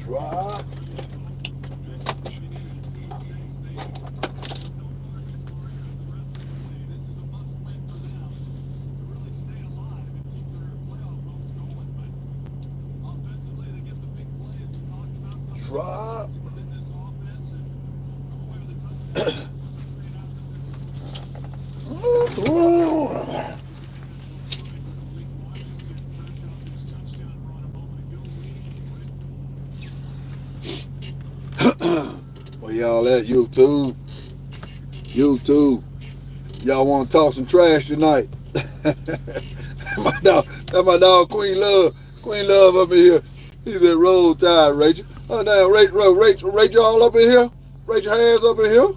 Drop. Drop. Well, y'all at YouTube? YouTube. Y'all want to talk some trash tonight? That's my dog Queen Love. Queen Love up in here. He's at Roll Tide, Rachel. Oh, now Rachel all up in here. Rachel Harris up in here.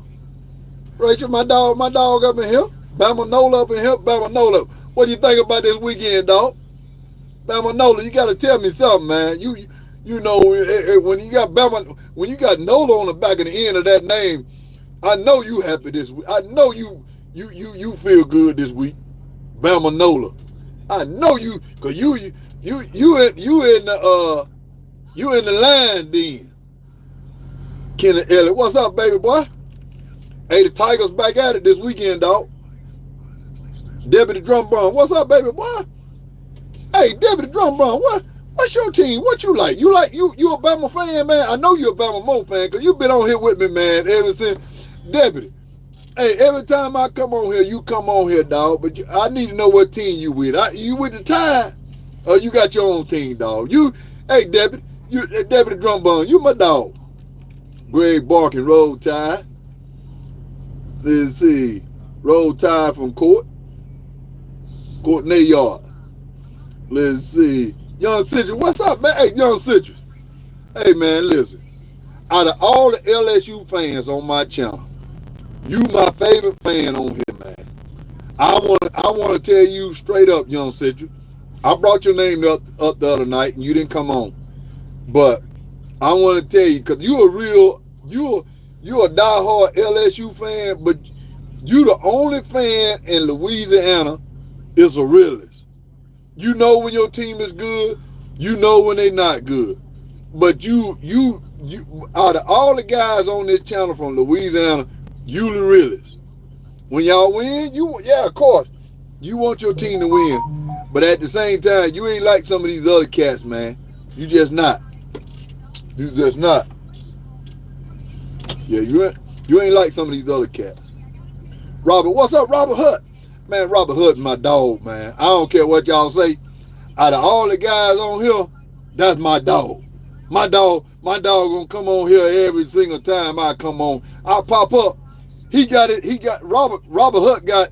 Rachel, my dog up in here. Bama Nola up in here. Bama Nola. What do you think about this weekend, dog? Bama Nola, you gotta tell me something, man. You know when you got Bama, when you got Nola on the back of the end of that name, I know you happy this week. I know you feel good this week. Bama Nola. I know you, cause you in the line then. Kenny Elliott, what's up, baby boy? Hey, the Tigers back at it this weekend, dog. Deputy Drumbone, what's up, baby boy? Hey, Deputy Drumbone, what's your team? What you like? You a Bama fan, man? I know you're a Bama Moore fan, because you've been on here with me, man, ever since. Deputy, hey, every time I come on here, you come on here, dog, but I need to know what team you with. You with the Tide? Or you got your own team, dog? Hey, Deputy, Deputy Drumbone, you my dog. Greg Barkin, Roll Tide. Let's see. Roll Tide from Courtney Yard. Let's see. Young Citrus, what's up, man? Hey, Young Citrus. Hey, man, listen. Out of all the LSU fans on my channel, you my favorite fan on here, man. I want to tell you straight up, Young Citrus. I brought your name up the other night and you didn't come on. But I want to tell you, because you're a diehard LSU fan, but you the only fan in Louisiana is a realist. You know when your team is good, you know when they're not good. But you out of all the guys on this channel from Louisiana, you the realist. When y'all win, of course, you want your team to win. But at the same time, you ain't like some of these other cats, man. You just not. You just not. Yeah, you ain't like some of these other cats. Robert, what's up, Robert Hutt? Man, Robert Hutt my dog, man. I don't care what y'all say. Out of all the guys on here, that's my dog. My dog gonna come on here every single time I come on. I pop up. Robert Hutt got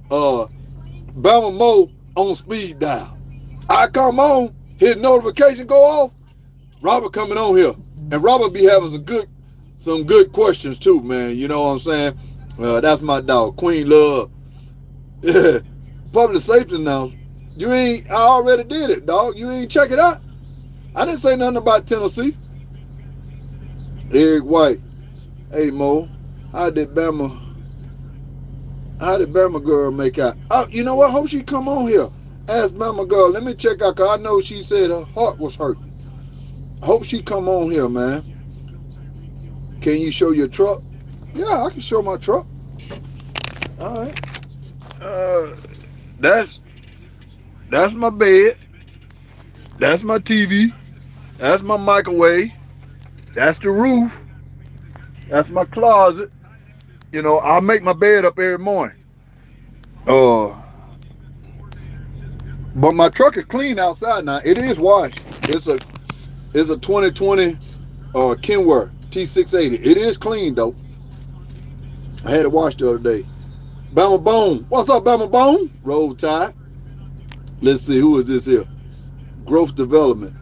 Bama Moore on speed dial. I come on, his notification go off, Robert coming on here. And Robert be having some good questions too, man. You know what I'm saying? That's my dog, Queen Love. Yeah. Public safety announcement. I already did it, dog. You ain't check it out. I didn't say nothing about Tennessee. Eric White. Hey, Mo, how did Bama girl make out? Oh, you know what? Hope she come on here. Ask Bama girl. Let me check out, because I know she said her heart was hurting. Hope she come on here, man. Can you show your truck? Yeah, I can show my truck. All right. That's my bed. That's my TV. That's my microwave. That's the roof. That's my closet. You know, I make my bed up every morning. But my truck is clean outside now. It is washed. It's a 2020 Kenworth T680. It is clean though. I had it washed the other day. Bama Bone. What's up, Bama Bone? Roll Tide. Let's see, who is this here? Growth Development.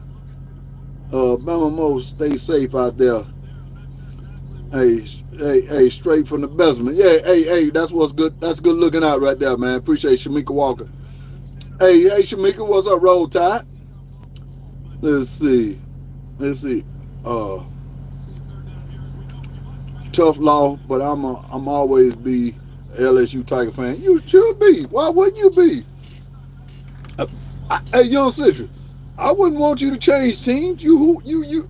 Bama Moore, stay safe out there. Hey, straight from the basement. Yeah, hey, that's what's good. That's good looking out right there, man. Appreciate Shamika Walker. Hey, Shamika, what's up, Roll Tide? Let's see. Let's see. Uh, Tough law, but I'm always be LSU Tiger fan. You should be. Why wouldn't you be? Hey, young Citrus, I wouldn't want you to change teams. You who you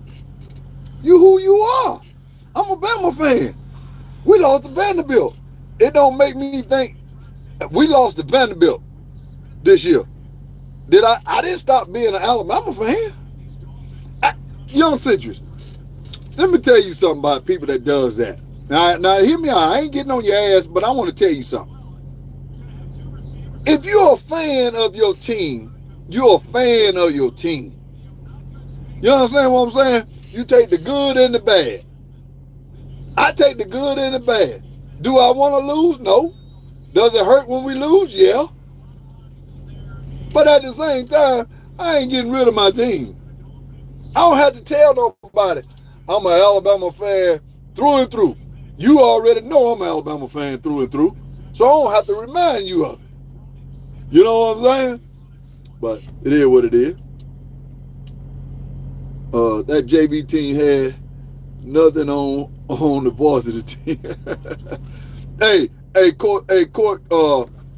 are. I'm a Bama fan. We lost to Vanderbilt. It don't make me think we lost to Vanderbilt this year. Did I? I didn't stop being an Alabama fan. Young Citrus, let me tell you something about people that does that. Now hear me out. I ain't getting on your ass, but I want to tell you something. If you're a fan of your team, you're a fan of your team. You understand what I'm saying? You take the good and the bad. I take the good and the bad. Do I want to lose? No. Does it hurt when we lose? Yeah. But at the same time, I ain't getting rid of my team. I don't have to tell nobody I'm an Alabama fan through and through. You already know I'm an Alabama fan through and through, so I don't have to remind you of it. You know what I'm saying? But it is what it is. That JV team had nothing on the varsity team.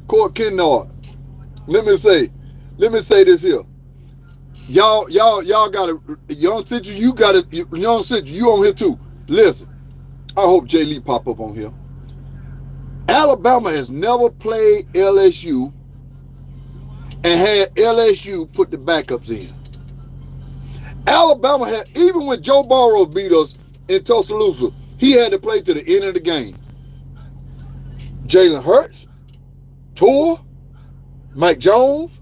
Court Kennard. Let me say this here. Y'all gotta, young Citrus, young Citrus, you on here too. Listen, I hope Jay Lee pop up on here. Alabama has never played LSU and had LSU put the backups in. Alabama had, even when Joe Burrow beat us in Tuscaloosa, he had to play to the end of the game. Jalen Hurts, Tua, Mike Jones,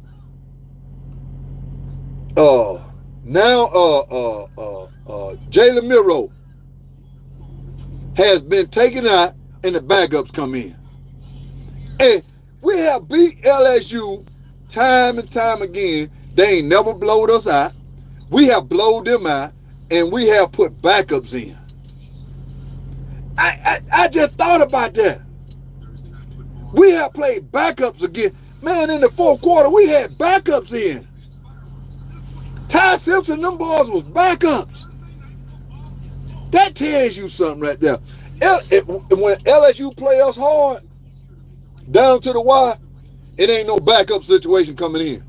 Jalen Milroe has been taken out and the backups come in. And we have beat LSU time and time again. They ain't never blowed us out. We have blowed them out, and we have put backups in. I just thought about that. We have played backups again. Man, in the fourth quarter, we had backups in. Ty Simpson, them boys was backups. That tells you something right there. When LSU play us hard, down to the wire, it ain't no backup situation coming in.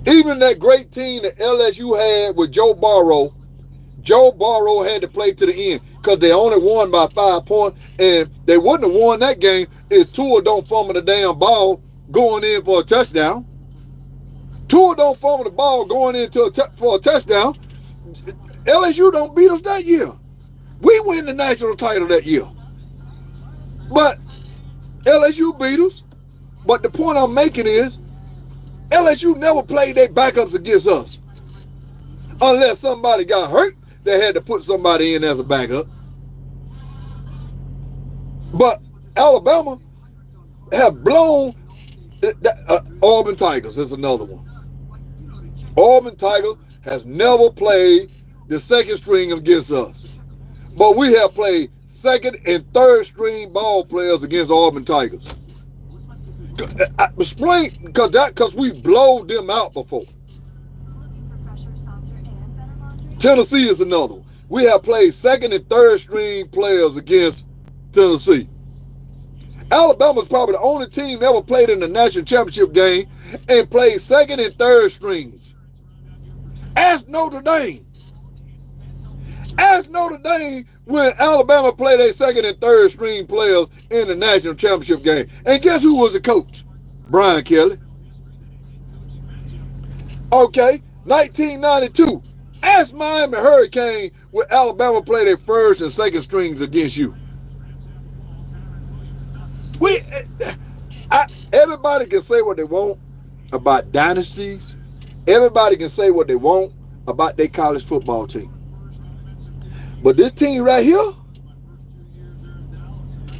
Even that great team that LSU had with Joe Burrow had to play to the end because they only won by 5 points, and they wouldn't have won that game if Tua don't fumble the damn ball going in for a touchdown. Tua don't fumble the ball going in for a touchdown. LSU don't beat us that year. We win the national title that year. But LSU beat us. But the point I'm making is LSU never played their backups against us. Unless somebody got hurt, they had to put somebody in as a backup. But Alabama have blown Auburn Tigers is another one. Auburn Tigers has never played the second string against us. But we have played second and third string ball players against Auburn Tigers. Explain, because we blowed them out before. Tennessee is another one. We have played second and third string players against Tennessee. Alabama's probably the only team that ever played in the national championship game and played second and third strings. Ask Notre Dame. Ask Notre Dame when Alabama played their second and third string players in the national championship game. And guess who was the coach? Brian Kelly. Okay, 1992. Ask Miami Hurricane when Alabama played their first and second strings against you. Everybody can say what they want about dynasties. Everybody can say what they want about their college football team. But this team right here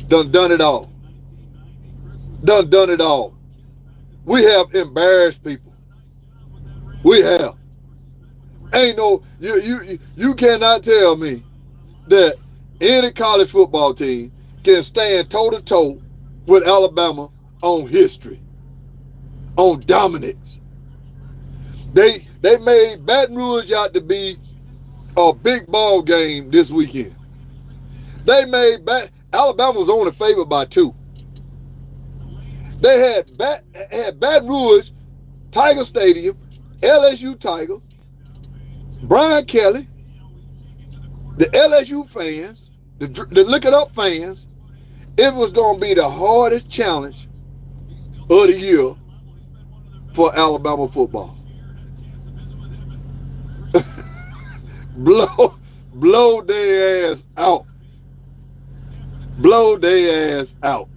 done it all. Done it all. We have embarrassed people. We have. Ain't no you cannot tell me that any college football team can stand toe to toe with Alabama on history, on dominance. They made Baton Rouge out to be a big ball game this weekend. They made Alabama was only favored by 2. They had Baton Rouge, Tiger Stadium, LSU Tigers, Brian Kelly, the LSU fans, the Look It Up fans. It was going to be the hardest challenge of the year for Alabama football. blow their ass out. Blow their ass out.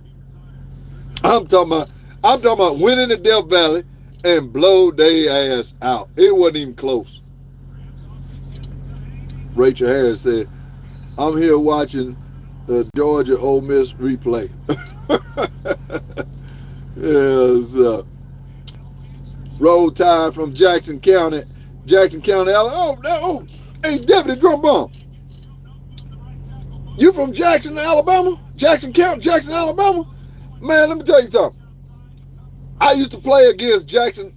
I'm talking about winning the Death Valley and blow their ass out. It wasn't even close. Rachel Harris said, I'm here watching the Georgia Ole Miss replay. Yes. Roll Tide from Jackson County, Alabama. Oh, hey, Deputy Drum Bomb. You from Jackson, Alabama? Jackson County, Jackson, Alabama? Man, let me tell you something. I used to play against Jackson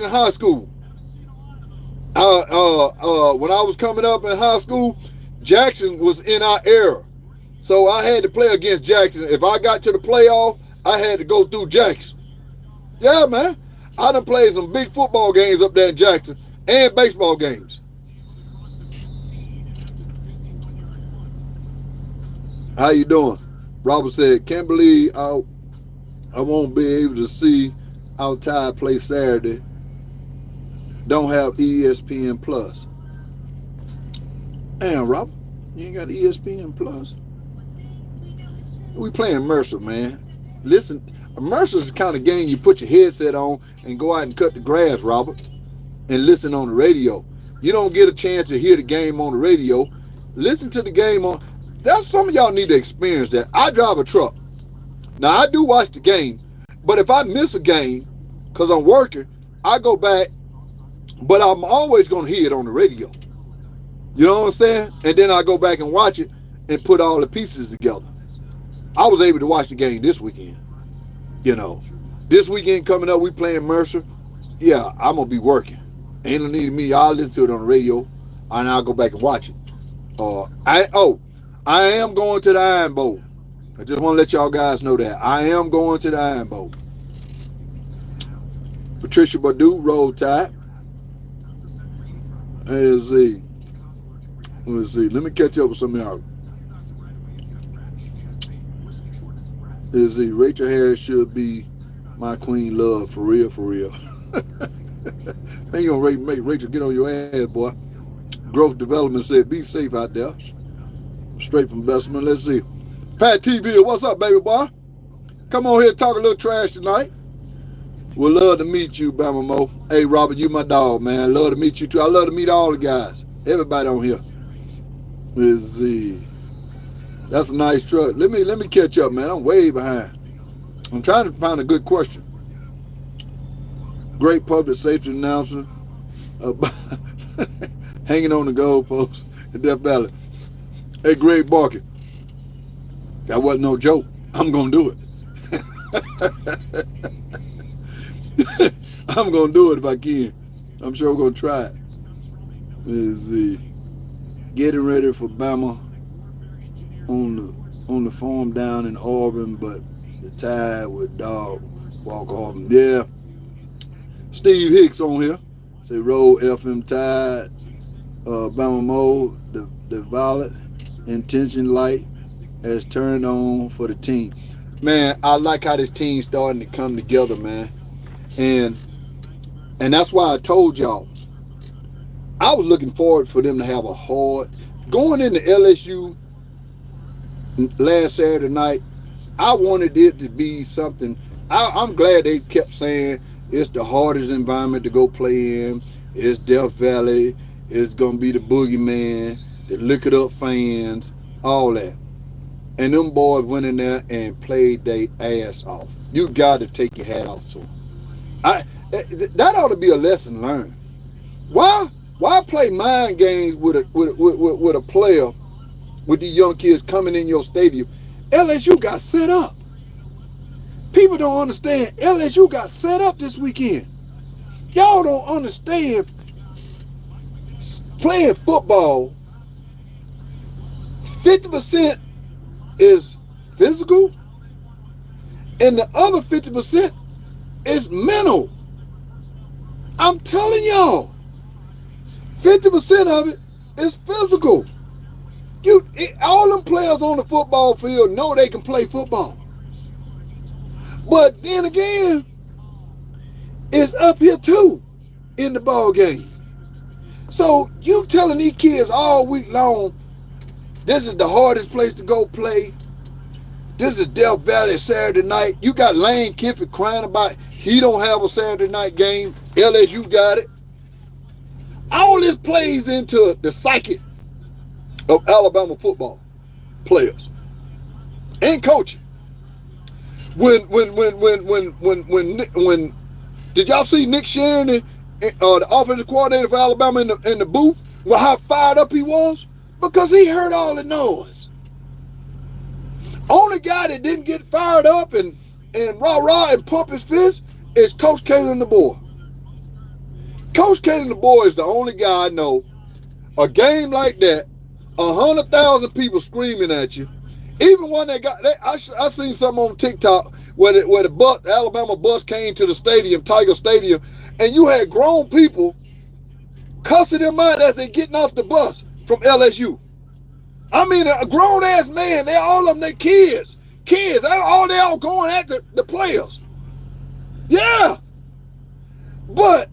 High School. When I was coming up in high school, Jackson was in our era. So I had to play against Jackson. If I got to the playoff, I had to go through Jackson. Yeah, man. I done played some big football games up there in Jackson and baseball games. How you doing? Robert said, can't believe I won't be able to see our Tide play Saturday. Don't have ESPN Plus. Damn, Robert, you ain't got ESPN Plus. We playing Mercer, man. Listen, Mercer's the kind of game you put your headset on and go out and cut the grass, Robert, and listen on the radio. You don't get a chance to hear the game on the radio. Listen to the game on. That's some of y'all need to experience that. I drive a truck. Now, I do watch the game, but if I miss a game because I'm working, I go back, but I'm always going to hear it on the radio. You know what I'm saying? And then I go back and watch it and put all the pieces together. I was able to watch the game this weekend. You know, this weekend coming up, we playing Mercer. Yeah, I'm going to be working. Ain't no need of me. I'll listen to it on the radio, and I'll go back and watch it. I am going to the Iron Bowl. I just want to let y'all guys know that. I am going to the Iron Bowl. Patricia Badu, Roll Tide. Let's see. Let me catch up with some of y'all. Let's see. Rachel Harris should be my queen love. For real, for real. Man, you gonna make Rachel get on your ass, boy. Growth Development said, be safe out there. Straight from Bessemer. Let's see. Pat TV, what's up, baby boy? Come on here and talk a little trash tonight. We'd love to meet you, Bama Moore. Hey, Robert, you my dog, man. I love to meet you, too. I love to meet all the guys. Everybody on here. Let's see. That's a nice truck. Let me catch up, man. I'm way behind. I'm trying to find a good question. Great public safety announcement. Hanging on the goalpost in Death Valley. Hey, Greg Barkin. That wasn't no joke. I'm going to do it. I'm going to do it if I can. I'm sure we're going to try it. Let's see. Getting ready for Bama on the farm down in Auburn, but the Tide with dog walk Auburn. Yeah. Steve Hicks on here. Say roll FM Tide. Bama Moore, the violet intention light has turned on for the team. Man, I like how this team's starting to come together, man. And that's why I told y'all, I was looking forward for them to have a hard, going into LSU last Saturday night, I wanted it to be something. I'm glad they kept saying it's the hardest environment to go play in. It's Death Valley. It's going to be the boogeyman, the Look It Up fans, all that. And them boys went in there and played their ass off. You got to take your hat off to them. That ought to be a lesson learned. Why? Why play mind games with a player, with these young kids coming in your stadium? LSU got set up. People don't understand. LSU got set up this weekend. Y'all don't understand. Playing football, 50% is physical, and the other 50% is mental. I'm telling y'all, 50% of it is physical. All them players on the football field know they can play football. But then again, it's up here too in the ball game. So you telling these kids all week long, this is the hardest place to go play. This is Death Valley Saturday night. You got Lane Kiffin crying about he don't have a Saturday night game. LSU got it. All this plays into the psyche of Alabama football players and coaching. When did y'all see Nick Sheridan, the offensive coordinator for Alabama in the booth, well, how fired up he was? Because he heard all the noise. Only guy that didn't get fired up and rah-rah and pump his fist is Coach Kalen DeBoer. Coach Kalen DeBoer is the only guy I know. A game like that, 100,000 people screaming at you. Even when I seen something on TikTok where the Alabama bus came to the stadium, Tiger Stadium, and you had grown people cussing them out as they getting off the bus from LSU. I mean, a grown-ass man, all of them, they kids. They all going at the players. Yeah. But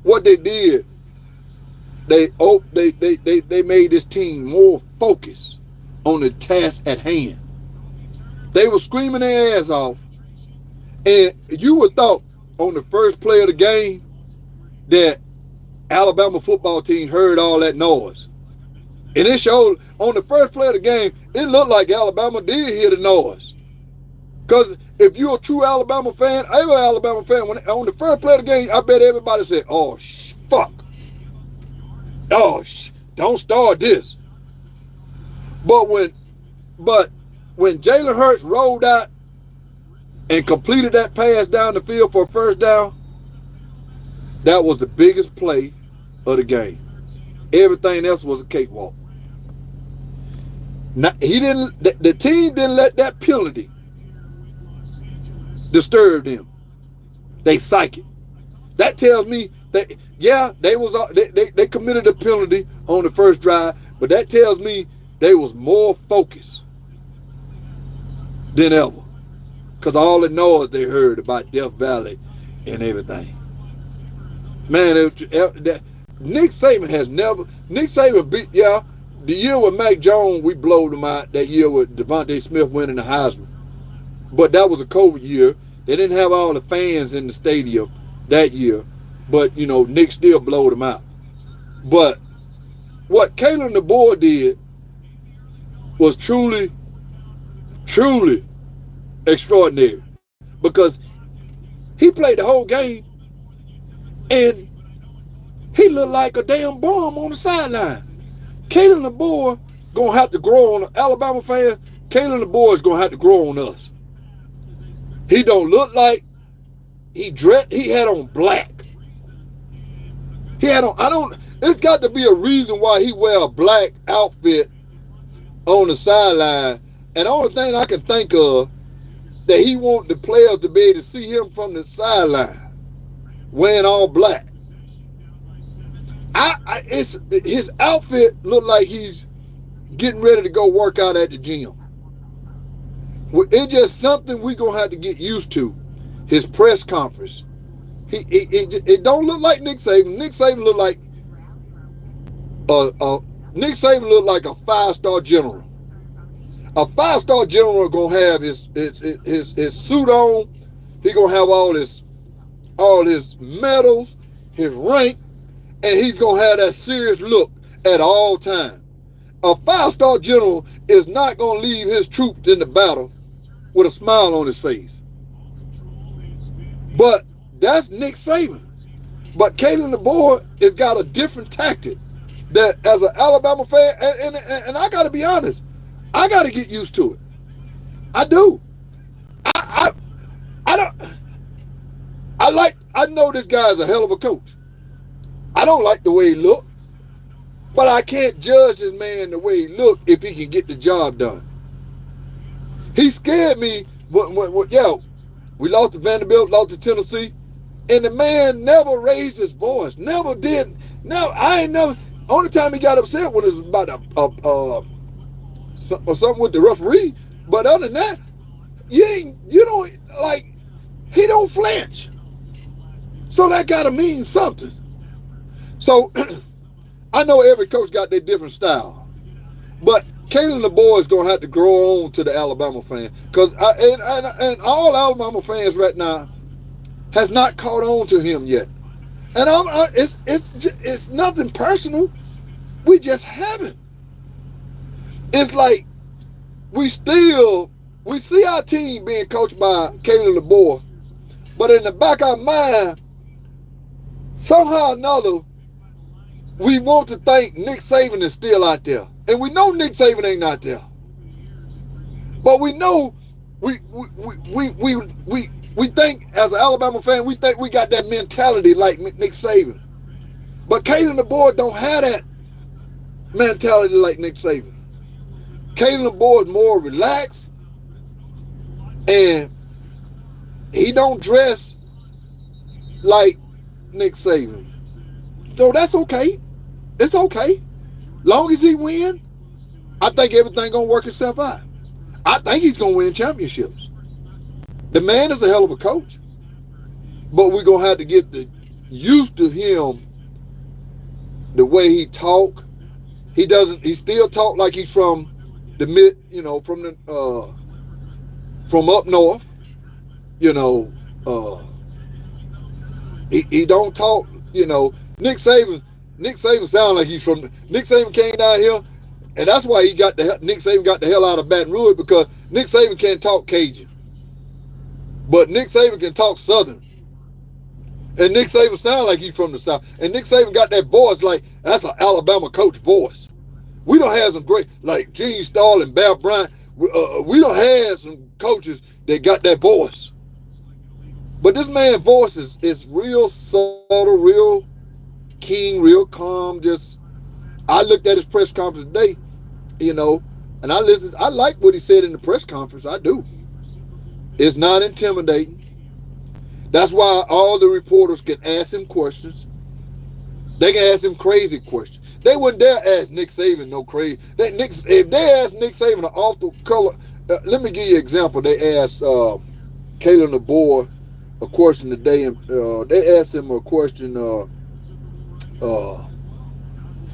what they did, they made this team more focused on the task at hand. They were screaming their ass off, and you would thought on the first play of the game that Alabama football team heard all that noise. And it showed on the first play of the game, it looked like Alabama did hear the noise. Because if you're a true Alabama fan, I'm an Alabama fan, on the first play of the game, I bet everybody said, oh, fuck. Oh, don't start this. But when Jalen Hurts rolled out and completed that pass down the field for a first down, that was the biggest play of the game. Everything else was a cakewalk. The team didn't let that penalty disturb them. They psychic. That tells me that they committed a penalty on the first drive, but that tells me they was more focused than ever. Because all the noise they heard about Death Valley and everything. Man, Nick Saban beat, the year with Mac Jones, we blowed them out. That year with Devontae Smith winning the Heisman. But that was a COVID year. They didn't have all the fans in the stadium that year. But, Nick still blowed them out. But what Kalen DeBoer did was truly, truly extraordinary. Because he played the whole game and he looked like a damn bomb on the sideline. Kalen DeBoer gonna have to grow on Alabama fans. Kalen DeBoer is gonna have to grow on us. He don't look like he had on black. It's got to be a reason why he wear a black outfit on the sideline. And the only thing I can think of that he want the players to be able to see him from the sideline wearing all black. His outfit look like he's getting ready to go work out at the gym. It's just something we're gonna have to get used to. His press conference. It don't look like Nick Saban. Nick Saban look like a 5-star general. A 5-star general gonna have his suit on. He gonna have all his medals, his rank, and he's gonna have that serious look at all times. A 5-star general is not gonna leave his troops in the battle with a smile on his face. But that's Nick Saban. But Kalen DeBoer has got a different tactic that, as an Alabama fan, and I got to be honest, I got to get used to it. I do. I, I don't. I know this guy is a hell of a coach. I don't like the way he looked, but I can't judge this man the way he looked if he can get the job done. He scared me we lost to Vanderbilt, lost to Tennessee, and the man never raised his voice, never did. I ain't never. Only time he got upset when it was about something with the referee. But other than that, you don't like. He don't flinch. So that gotta mean something. So I know every coach got their different style, but Kalen DeBoer is gonna have to grow on to the Alabama fan, because and all Alabama fans right now has not caught on to him yet. And it's nothing personal. We just haven't. It's like we see our team being coached by Kalen DeBoer, but in the back of our mind, somehow or another, we want to think Nick Saban is still out there. And we know Nick Saban ain't out there. But we know we think, as an Alabama fan, we think we got that mentality like Nick Saban. But Kalen DeBoer don't have that mentality like Nick Saban. Kalen DeBoer is more relaxed, and he don't dress like Nick Saban. So that's okay. It's okay. Long as he win, I think everything gonna work itself out. I think he's gonna win championships. The man is a hell of a coach, but we're gonna have to get used to him, the way he talk. He still talk like he's from the from up north. He don't talk, Nick Saban sound like he's from. Nick Saban came down here, and that's why Nick Saban got the hell out of Baton Rouge, because Nick Saban can't talk Cajun, but Nick Saban can talk Southern, and Nick Saban sound like he's from the South, and Nick Saban got that voice like that's an Alabama coach voice. We don't have some great like Gene Stahl and Bear Bryant. We don't have some coaches that got that voice, but this man's voice is real subtle, real keen, real calm. I looked at his press conference today, and I listened. I like what he said in the press conference. I do. It's not intimidating. That's why all the reporters can ask him questions. They can ask him crazy questions. They wouldn't dare ask Nick Saban no crazy. If they asked Nick Saban an off the color, let me give you an example. They asked Kalen DeBoer a question today, and they asked him a question.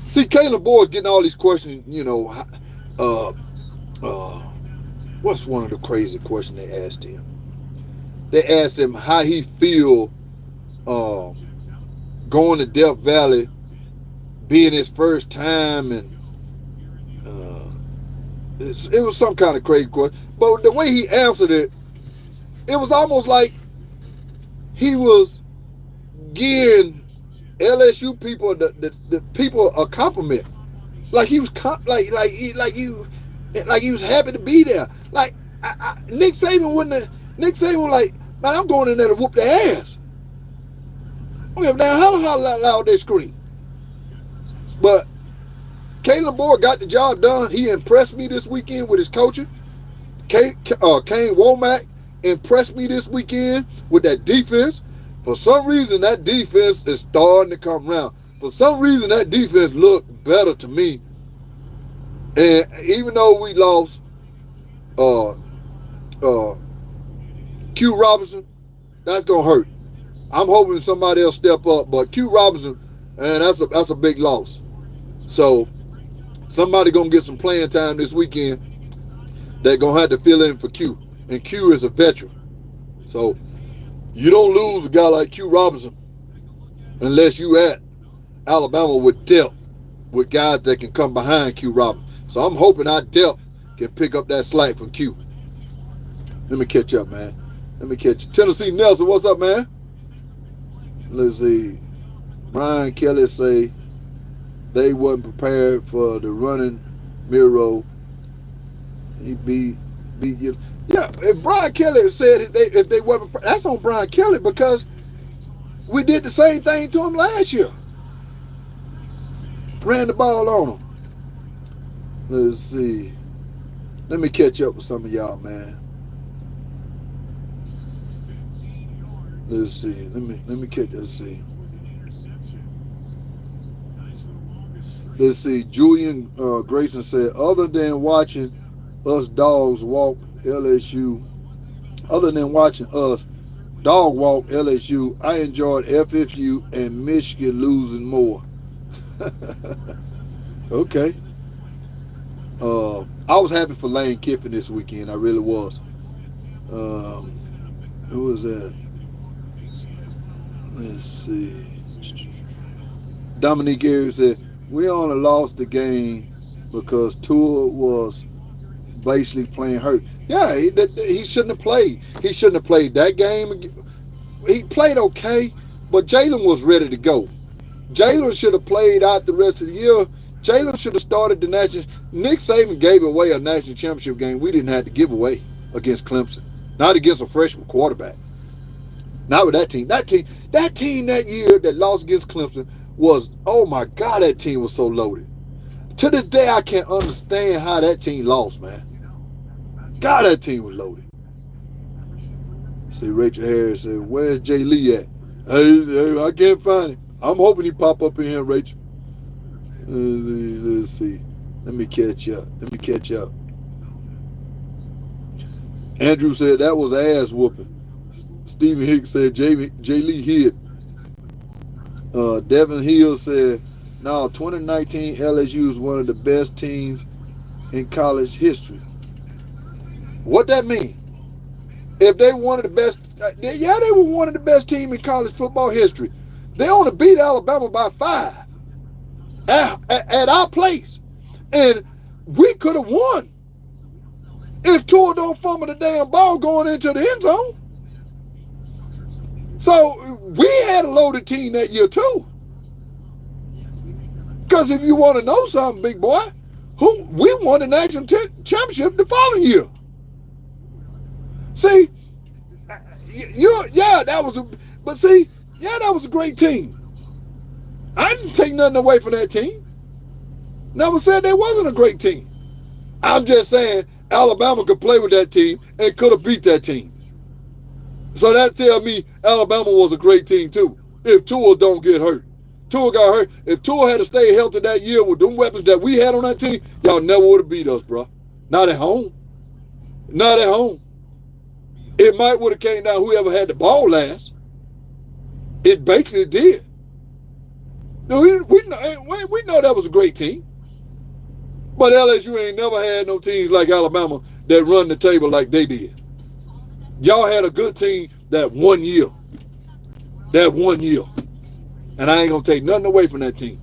See, Kalen DeBoer is getting all these questions. What's one of the crazy questions they asked him? They asked him how he feel going to Death Valley, being his first time, and it was some kind of crazy question. But the way he answered it, it was almost like he was giving LSU people the people a compliment, like he was he was happy to be there. Like Nick Saban wouldn't. Nick Saban was like, man, I'm going in there to whoop their ass. I don't give a damn how loud they scream. But Kalen DeBoer got the job done. He impressed me this weekend with his coaching. Kane Womack impressed me this weekend with that defense. For some reason, that defense is starting to come around. For some reason, that defense looked better to me. And even though we lost Q Robinson, that's gonna hurt. I'm hoping somebody else step up, but Q Robinson, man, that's a big loss. So somebody gonna get some playing time this weekend. They're gonna have to fill in for Q, and Q is a veteran. So you don't lose a guy like Q Robinson unless you at Alabama with depth, with guys that can come behind Q Robinson. So I'm hoping our depth can pick up that slack from Q. Let me catch up, man. Let me catch you. Tennessee Nelson, what's up, man? Let's see. Brian Kelly say they wasn't prepared for the running Miro. He beat you. Yeah, if Brian Kelly said if they wasn't, that's on Brian Kelly because we did the same thing to him last year. Ran the ball on him. Let's see. Let me catch up with some of y'all, man. Let's see. Let me catch. Let's see. Let's see. Julian Grayson said, other than watching us dogs walk LSU, other than watching us dog walk LSU, I enjoyed FSU and Michigan losing more. Okay. I was happy for Lane Kiffin this weekend. I really was. Who was that? Let's see. Dominique Gary said, we only lost the game because Tua was basically playing hurt. Yeah, he shouldn't have played. He shouldn't have played that game. He played okay, but Jalen was ready to go. Jalen should have played out the rest of the year. Jalen should have started the national. Nick Saban gave away a national championship game we didn't have to give away against Clemson. Not against a freshman quarterback. Not with that team. That team that year that lost against Clemson was, oh my God, that team was so loaded. To this day, I can't understand how that team lost, man. God, that team was loaded. See, Rachel Harris said, where's Jay Lee at? Hey, I can't find him. I'm hoping he pop up in here, Rachel. Let's see. Let me catch up. Andrew said that was ass whooping. Stephen Hicks said Jay Lee hit. Devin Hill said, no, 2019 LSU is one of the best teams in college history. What that mean? If they one of the best, yeah, they were one of the best teams in college football history. They only beat Alabama by 5 at our place. And we could have won if Tua don't fumble the damn ball going into the end zone. So we had a loaded team that year too. Because if you want to know something, big boy, we won the national championship the following year. See, that was a great team. I didn't take nothing away from that team. Never said they wasn't a great team. I'm just saying Alabama could play with that team and could have beat that team. So that tells me Alabama was a great team too. If Tua don't get hurt. Tua got hurt. If Tua had to stay healthy that year with them weapons that we had on that team, y'all never would have beat us, bro. Not at home. Not at home. It might would have came down whoever had the ball last. It basically did. We know that was a great team. But LSU ain't never had no teams like Alabama that run the table like they did. Y'all had a good team that 1 year. That 1 year. And I ain't going to take nothing away from that team.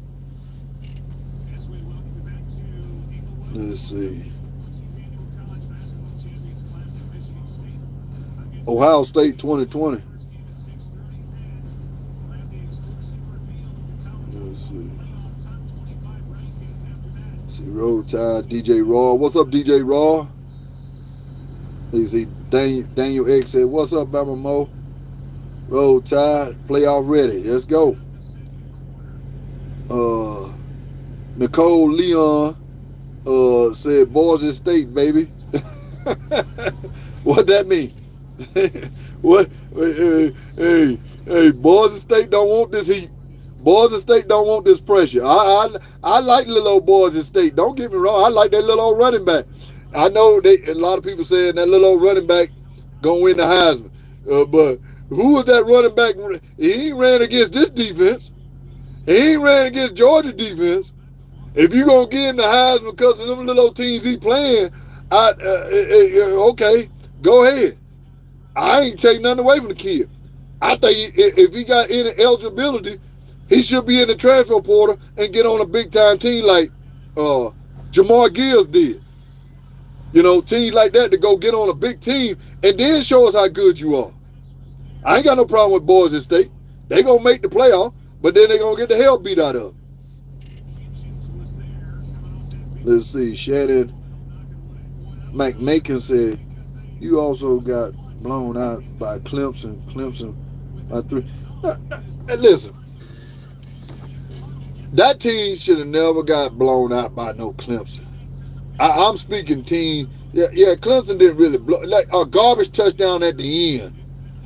Let's see. Ohio State 2020. Let's see. See, Roll Tide, DJ Raw. What's up, DJ Raw? Let's see, Daniel X said, what's up, Bama Moore? Roll Tide, playoff ready. Let's go. Nicole Leon said, Boise State, baby. What that mean? What? Hey, Boise State don't want this heat. Boise State don't want this pressure. I like little old Boise State. Don't get me wrong. I like that little old running back. I know a lot of people saying that little old running back gonna win the Heisman. But who was that running back? He ain't ran against this defense. He ain't ran against Georgia defense. If you gonna get in the Heisman because of them little old teams he playing, okay, go ahead. I ain't taking nothing away from the kid. I think if he got any eligibility, he should be in the transfer portal and get on a big-time team like Jamar Gibbs did. You know, teams like that to go get on a big team and then show us how good you are. I ain't got no problem with Boise State. They going to make the playoff. But then they're going to get the hell beat out of them. Let's see. Shannon McMakin said, you also got blown out by Clemson. Clemson by 3. Listen. That team should have never got blown out by no Clemson. I'm speaking team. Yeah, Clemson didn't really blow. Like a garbage touchdown at the end.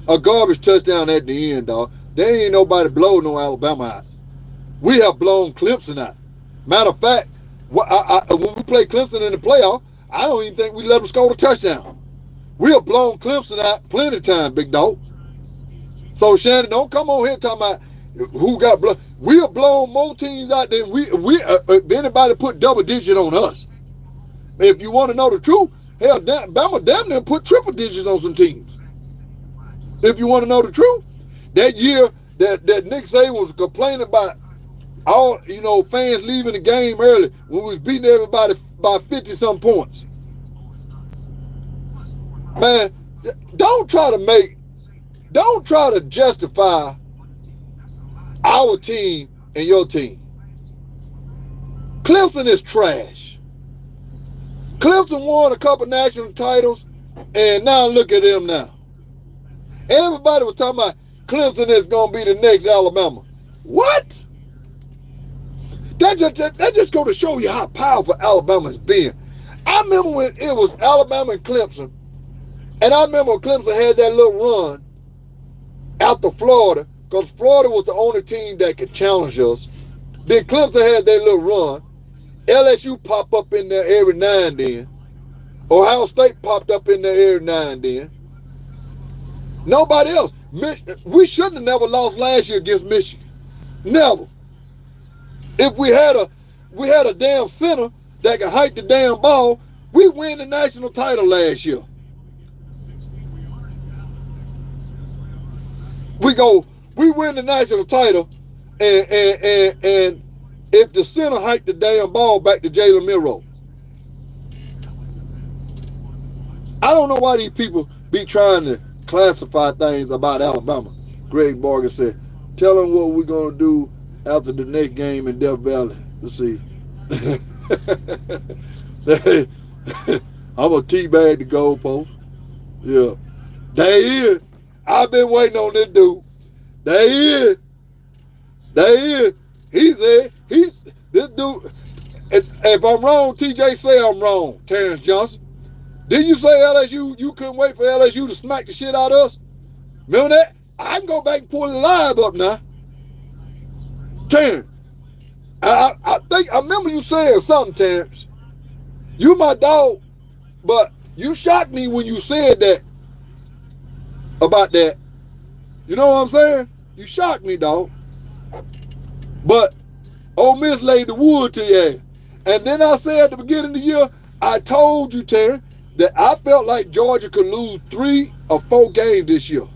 A garbage touchdown at the end, dog. There ain't nobody blow no Alabama out. We have blown Clemson out. Matter of fact, when we play Clemson in the playoff, I don't even think we let them score a touchdown. We have blown Clemson out plenty of time, big dog. So Shannon, don't come on here talking about who got blown. We have blown more teams out than if anybody put double digit on us. If you want to know the truth, hell, Bama damn near put triple digits on some teams. If you want to know the truth, that year that Nick Saban was complaining about all fans leaving the game early when we was beating everybody by 50-some points. Man, don't try to justify our team and your team. Clemson is trash. Clemson won a couple national titles, and now look at them now. Everybody was talking about Clemson is going to be the next Alabama. What? That just go to show you how powerful Alabama's been. I remember when it was Alabama and Clemson, and I remember when Clemson had that little run out to Florida, because Florida was the only team that could challenge us. Then Clemson had their little run. LSU popped up in there every now and then. Ohio State popped up in there every now and then. Nobody else. We shouldn't have never lost last year against Michigan. Never. If we had a damn center that can hike the damn ball, we win the national title last year. We win the national title, and if the center hiked the damn ball back to Jalen Milroe. I don't know why these people be trying to classify things about Alabama. Greg Barger said, tell them what we're going to do after the next game in Death Valley. Let's see. I'm going to teabag the goalpost. Yeah. There he is. I've been waiting on this dude. There he is. There he is. He said, this dude. If I'm wrong, TJ say I'm wrong, Terrence Johnson. Didn't you say LSU, you couldn't wait for LSU to smack the shit out of us? Remember that? I can go back and pull the live up now. Terrence, I remember you saying something, Terrence. You my dog, but you shocked me when you said that about that. You know what I'm saying? You shocked me, dog. But Ole Miss laid the wood to you. And then I said at the beginning of the year, I told you, Terrence, that I felt like Georgia could lose 3 or 4 games this year.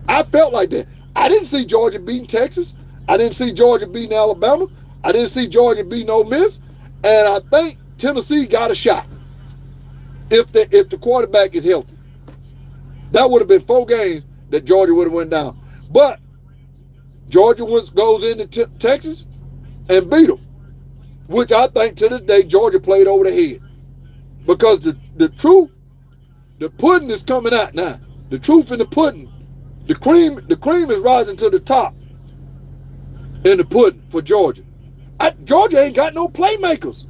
I felt like that. I didn't see Georgia beating Texas. I didn't see Georgia beating Alabama. I didn't see Georgia beating Ole Miss. And I think Tennessee got a shot if the quarterback is healthy. That would have been 4 games that Georgia would have went down. But Georgia goes into Texas and beat them, which I think to this day Georgia played over the head. Because the truth, the pudding is coming out now. The truth in the pudding. The cream is rising to the top in the pudding for Georgia. Georgia ain't got no playmakers.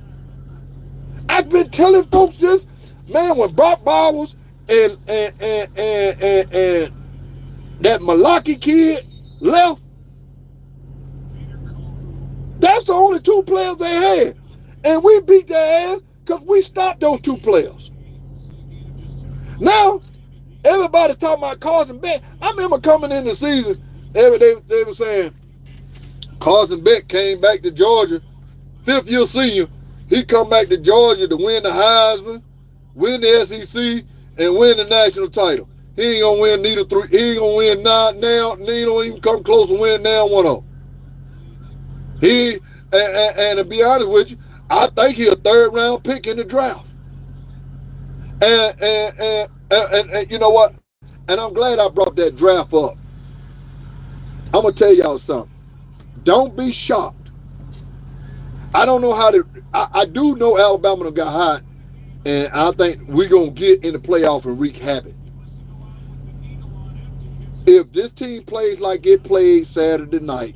I've been telling folks this, man, when Brock Bowers and that Malaki kid left, that's the only 2 players they had. And we beat their ass because we stopped those 2 players. Now, everybody's talking about Carson Beck. I remember coming in the season, they were saying Carson Beck came back to Georgia, 5th-year senior. He come back to Georgia to win the Heisman, win the SEC, and win the national title. He ain't gonna win neither 3. He ain't gonna win now. He don't even come close to winning now one of them. And to be honest with you, I think he's a 3rd-round pick in the draft. And you know what? And I'm glad I brought that draft up. I'm gonna tell y'all something. Don't be shocked. I don't know how to. I do know Alabama got hot, and I think we're going to get in the playoff and wreak havoc. If this team plays like it played Saturday night,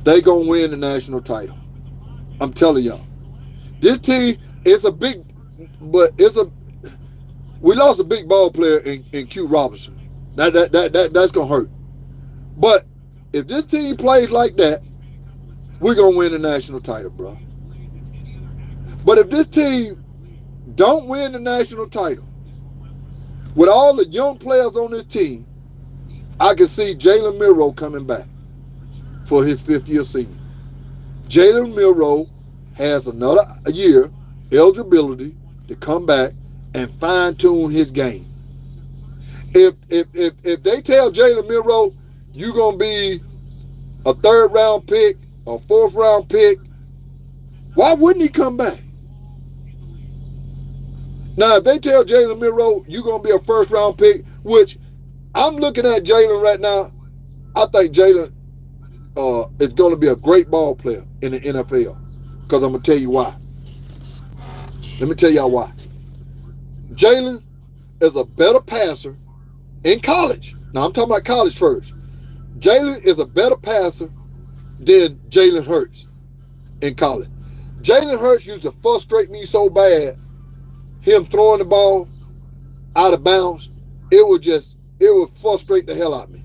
they going to win the national title. I'm telling y'all. This team is a big, but we lost a big ball player in Q Robinson. That's going to hurt. But if this team plays like that, we're going to win the national title, bro. But if this team don't win the national title, with all the young players on this team, I can see Jalen Milroe coming back for his fifth-year senior. Jalen Milroe has another year eligibility to come back and fine-tune his game. If they tell Jalen Milroe you're going to be a third-round pick, a fourth-round pick, why wouldn't he come back? Now, if they tell Jalen Milroe you're going to be a first-round pick, which I'm looking at Jalen right now, I think Jalen is going to be a great ball player in the NFL. Because I'm going to tell you why. Let me tell y'all why. Jalen is a better passer in college. Now, I'm talking about college first. Jalen is a better passer than Jalen Hurts in college. Jalen Hurts used to frustrate me so bad, him throwing the ball out of bounds, it would frustrate the hell out of me.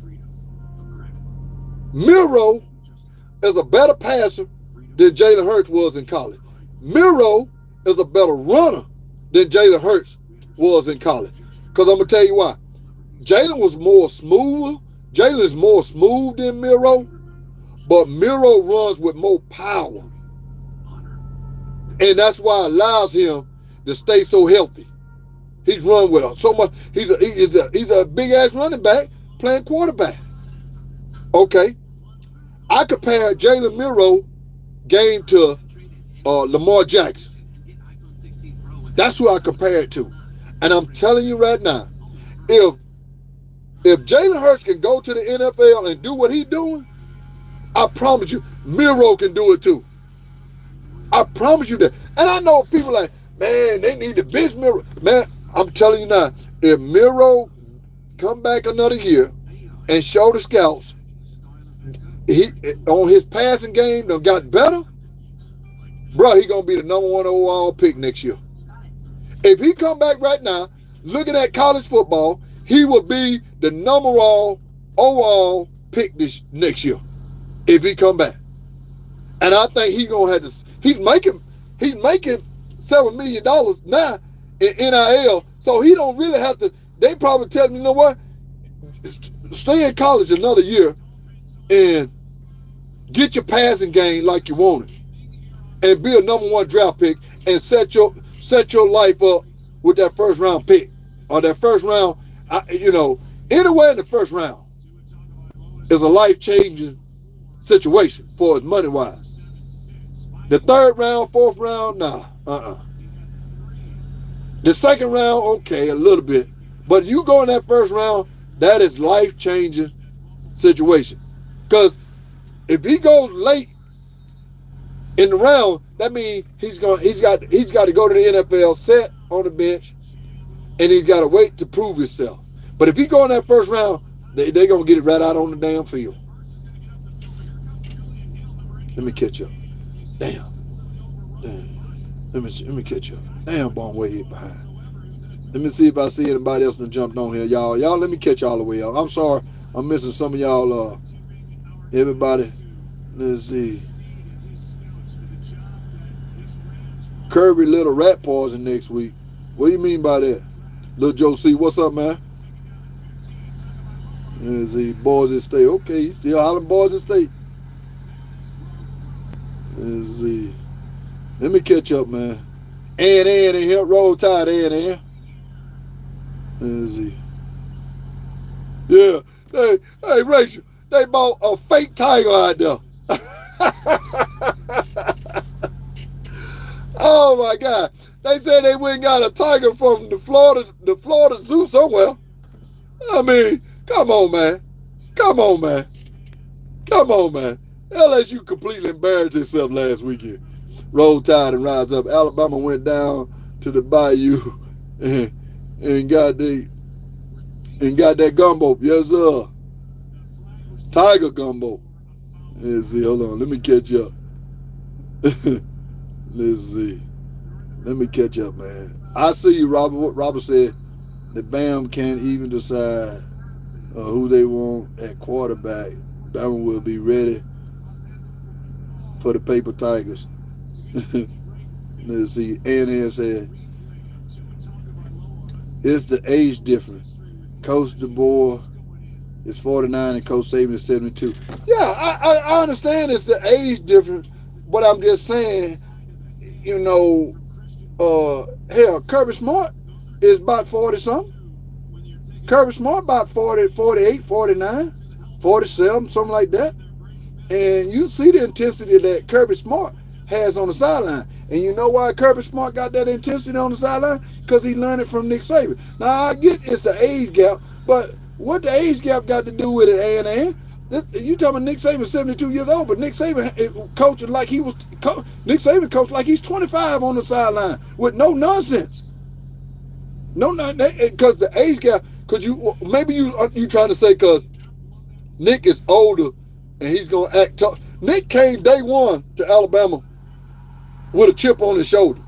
Milroe is a better passer than Jalen Hurts was in college. Milroe is a better runner than Jalen Hurts was in college. Because I'm going to tell you why. Jalen was more smoother. Jalen is more smooth than Milroe, but Milroe runs with more power. And that's why it allows him to stay so healthy. He's run with so much. He's a big-ass running back playing quarterback. Okay. I compare Jalen Milroe game to Lamar Jackson. That's who I compare it to. And I'm telling you right now, if Jalen Hurts can go to the NFL and do what he's doing, I promise you, Milroe can do it too. I promise you that. And I know people like, man, they need to bench Milroe. Man, I'm telling you now, if Milroe come back another year and show the scouts he on his passing game done got better, bro, he gonna be the number 1 overall pick next year. If he come back right now, looking at college football, he will be the number 1 overall pick this next year. If he come back. And I think he gonna have to, he's making $7 million now in NIL, so he don't really have to. They probably tell him, you know what, stay in college another year and get your passing game like you want it, and be a number 1 draft pick and set your life up with that first round pick or that first round. Anywhere in the first round is a life changing situation for his money wise. The third round, fourth round, nah, The second round, okay, a little bit. But you go in that first round, that is life-changing situation. Because if he goes late in the round, that means he's got to go to the NFL, set on the bench, and he's got to wait to prove himself. But if he go in that first round, they're going to get it right out on the damn field. Let me catch up. Damn. Let me catch up. Damn, boy, I'm way behind. Let me see if I see anybody else that jumped on here. Y'all, let me catch y'all the way up. I'm sorry. I'm missing some of y'all. Everybody, let's see. Kirby Little Rat Poison next week. What do you mean by that? Little Joe C, what's up, man? Let's see. Boys at State. Okay, still hollering Boys at State. Let's see. Let me catch up, man. And in here. Roll Tide, and. Let's see. Yeah. Hey, Rachel. They bought a fake tiger out there. Oh, my God. They said they went and got a tiger from the Florida Zoo somewhere. I mean, come on, man. Come on, man. LSU completely embarrassed itself last weekend. Roll Tide and rise up. Alabama went down to the Bayou and got that gumbo. Yes, sir. Tiger gumbo. Let's see. Hold on. Let me catch up. Let's see. Let me catch up, man. I see you, Robert. What Robert said, that Bam can't even decide who they want at quarterback. Bama will be ready for the paper Tigers. Let's see. Ann said, it's the age difference. Coach DeBoer is 49 and Coach Saban is 72. Yeah, I understand it's the age difference, but I'm just saying, you know, hell, Kirby Smart is about 40 something. Kirby Smart about 40, 48, 49, 47, something like that. And you see the intensity that Kirby Smart has on the sideline. And you know why Kirby Smart got that intensity on the sideline? Because he learned it from Nick Saban. Now, I get it's the age gap, but what the age gap got to do with it, A&A? You talking about Nick Saban 72 years old, but Nick Saban coaching like he was Nick Saban coached like he's 25 on the sideline with no nonsense. No, because the age gap. Because you trying to say because Nick is older and he's gonna act tough. Nick came day one to Alabama with a chip on his shoulder.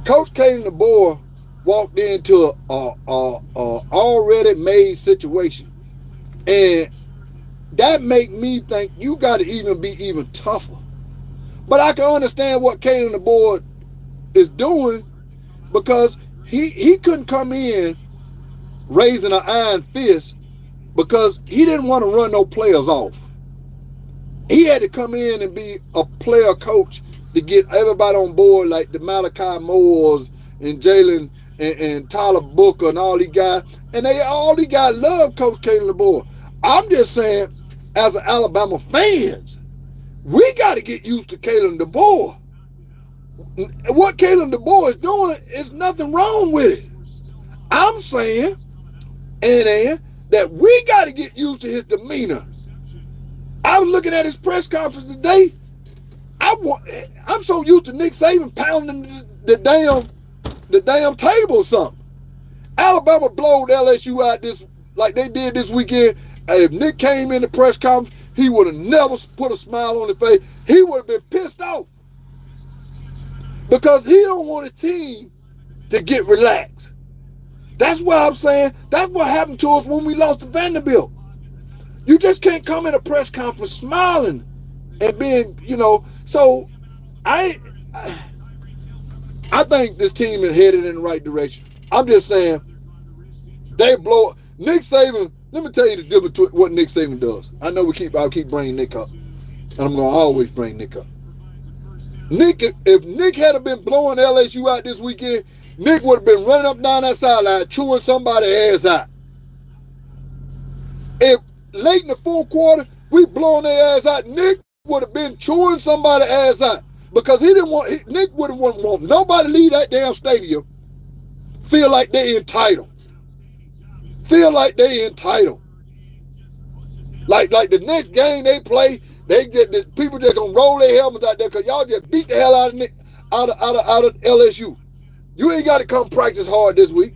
Coach Caden DeBoer walked into a already made situation. And that make me think you got to even be even tougher. But I can understand what Caden DeBoer is doing because he couldn't come in raising an iron fist because he didn't want to run no players off. He had to come in and be a player coach to get everybody on board, like the Malachi Moores and Jalen and Tyler Booker and all these guys. And all these guys love Coach Caden DeBoer. I'm just saying, as an Alabama fans, we got to get used to Caden DeBoer. What Caden DeBoer is doing is nothing wrong with it. I'm saying, and that we got to get used to his demeanor. I was looking at his press conference today. I'm so used to Nick Saban pounding the damn table or something. Alabama blowed LSU out like they did this weekend. If Nick came in the press conference, he would have never put a smile on his face. He would have been pissed off because he don't want his team to get relaxed. That's what I'm saying. That's what happened to us when we lost to Vanderbilt. You just can't come in a press conference smiling and being, so I think this team is headed in the right direction. I'm just saying they blow Nick Saban. Let me tell you the difference between what Nick Saban does. I know I'll keep bringing Nick up, and I'm gonna always bring Nick up. If Nick had been blowing LSU out this weekend, Nick would have been running up down that sideline chewing somebody's ass out. If late in the fourth quarter we blowing their ass out, Nick would have been chewing somebody's ass out because Nick wouldn't want nobody to leave that damn stadium feel like they entitled. Like the next game they play, the people just gonna roll their helmets out there because y'all just beat the hell out of LSU. You ain't got to come practice hard this week.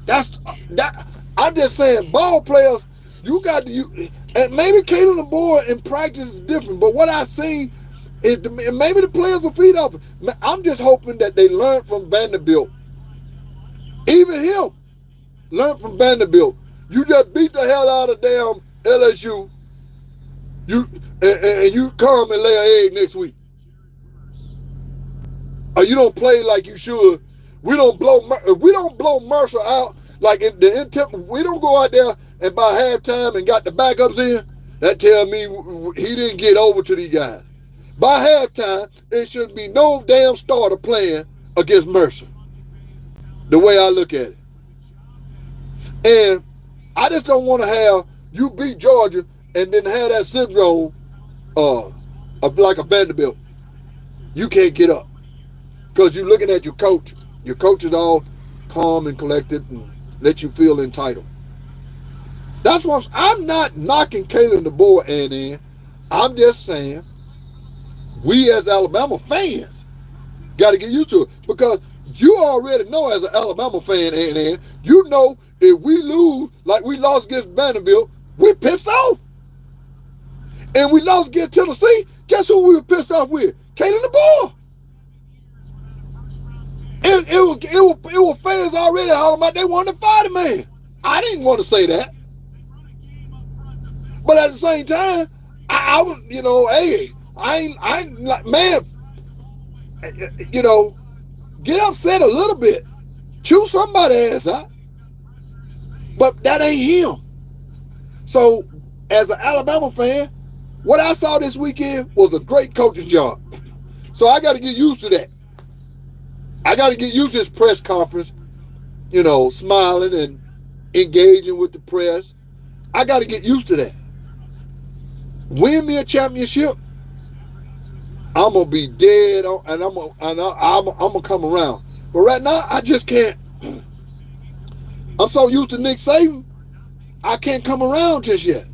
I'm just saying, ball players, you got to and maybe Caden DeBoer in practice is different, but what I seen is maybe the players will feed off. I'm just hoping that they learn from Vanderbilt. Even him learn from Vanderbilt. You just beat the hell out of damn LSU. And you come and lay an egg next week. Or you don't play like you should. We don't blow Mercer out like in the intent. We don't go out there and by halftime and got the backups in. That tell me he didn't get over to these guys. By halftime, it should be no damn starter playing against Mercer. The way I look at it. And I just don't want to have you beat Georgia and then have that syndrome of like a Vanderbilt. You can't get up because you're looking at your coach. Your coach is all calm and collected and let you feel entitled. That's what I'm not knocking Kalen DeBoer and I'm just saying we as Alabama fans got to get used to it because you already know as an Alabama fan, and you know if we lose like we lost against Vanderbilt, we're pissed off. And we lost against Tennessee. Guess who we were pissed off with? Kalen DeBoer. It was fans already hollering about they wanted to fire the man. I didn't want to say that, but at the same time, I was, hey, I ain't like, man, get upset a little bit, chew somebody's ass out, but that ain't him. So, as an Alabama fan, what I saw this weekend was a great coaching job. So I got to get used to that. I got to get used to this press conference, smiling and engaging with the press. I got to get used to that. Win me a championship, I'm gonna be dead on, and I'm gonna come around. But right now, I just can't. I'm so used to Nick Saban, I can't come around just yet.